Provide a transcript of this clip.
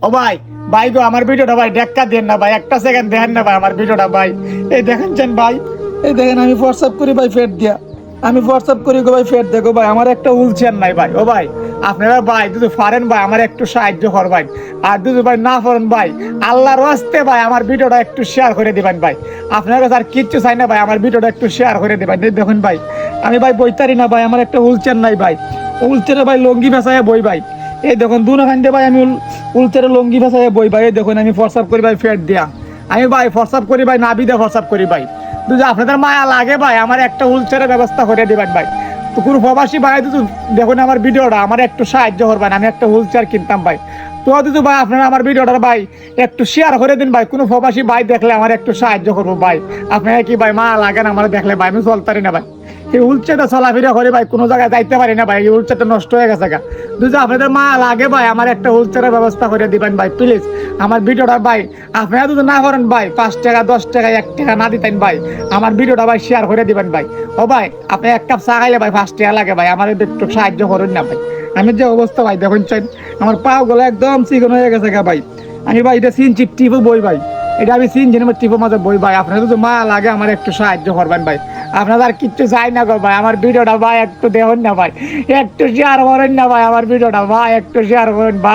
ও ভাই, ভাই গো আমার ভিডিওটা ভাই দেখা দেন না ভাই, একটা সেকেন্ড দেখেন না ভাই আমার ভিডিওটা ভাই। এই দেখেন ভাই, এই দেখেন আমি হোয়াটসঅ্যাপ করি ভাই ফেট দিয়া, আমি হোয়াটসঅ্যাপ করি গো ভাই ফেট দেখো ভাই, আমার একটা হুইল চেয়ার নাই ভাই। ও ভাই আপনারা ভাই যদি পারেন ভাই আমার একটু সাহায্য করবেন, আর যদি ভাই না পারেন ভাই আল্লাহর ওয়াস্তে ভাই আমার ভিডিওটা একটু শেয়ার করে দিবেন ভাই। আপনার কাছে আর কিচ্ছু চাই না ভাই, আমার ভিডিওটা একটু শেয়ার করে দিবেন। দেখুন ভাই আমি ভাই বইতারি না ভাই, আমার একটা হুইল চেয়ার নাই ভাই, হুইল চেয়ারে ভাই লঙ্গি ফেসায় বই ভাই। এই দেখুন দুখান দিয়ে ভাই আমি উলচের লঙ্গি ফেসায় বই ভাই। এই দেখুন আমি হোয়াটসঅ্যাপ করি ভাই ফেট দিয়া, আমি ভাই হোয়াটসঅ্যাপ করি ভাই নাবি দিয়ে হোয়াটসঅ্যাপ করি ভাই। যদি আপনাদের মায়া লাগে ভাই আমার একটা হুইলচেয়ারের ব্যবস্থা করে দিবেন ভাই। তো কোনো প্রবাসী ভাই যদি দেখুন আমার ভিডিওটা আমার একটু সাহায্য করবেন, আমি একটা হুইলচেয়ার কিনতাম ভাই। তো যদি ভাই আপনারা আমার ভিডিওটা ভাই একটু শেয়ার করে দিন ভাই, কোনো প্রবাসী ভাই দেখলে আমার একটু সাহায্য করবো ভাই। আপনারা কি ভাই মায়া লাগেন আমার দেখলে ভাই, আমি চলতারি না ভাই, এই হুইলচেয়ারটা চলাফেরা করে ভাই কোনো জায়গায় যাইতে পারি না ভাই, এই হুইলচেয়ারটা নষ্ট হয়ে গেছে গা। যদি আপনাদের মায়া লাগে ভাই আমার একটা হুইলচেয়ারের ব্যবস্থা করে দিবেন ভাই প্লিজ। আমার ভিডিওটা ভাই আপনারা যদি না করেন ভাই 5 টাকা 10 টাকা 1 টাকা না দিতেন ভাই, আমার ভিডিওটা ভাই শেয়ার করে দিবেন ভাই। ও ভাই আপনি এক কাপ চা খাইলে ভাই 5 টাকা লাগে ভাই, আমার একটু সাহায্য করুন না ভাই। আমি যে অবস্থা ভাই দেখুন চাই, আমার পা গুলো একদম চিকন হয়ে গেছে গা ভাই। আমি ভাই এটা সিন চিপ টিপও বই ভাই, এটা আমি সিন জেনে টিপের মাঝে বই ভাই। আপনারা যদি মায়া লাগে আমার একটু সাহায্য করবেন ভাই, আপনারা আর কিচ্ছু চাই না গো ভাই, আমার ভিডিওটা ভাই একটু দেখুন না ভাই, একটু শেয়ার করেন না ভাই আমার ভিডিওটা ভাই, একটু শেয়ার করেন ভাই।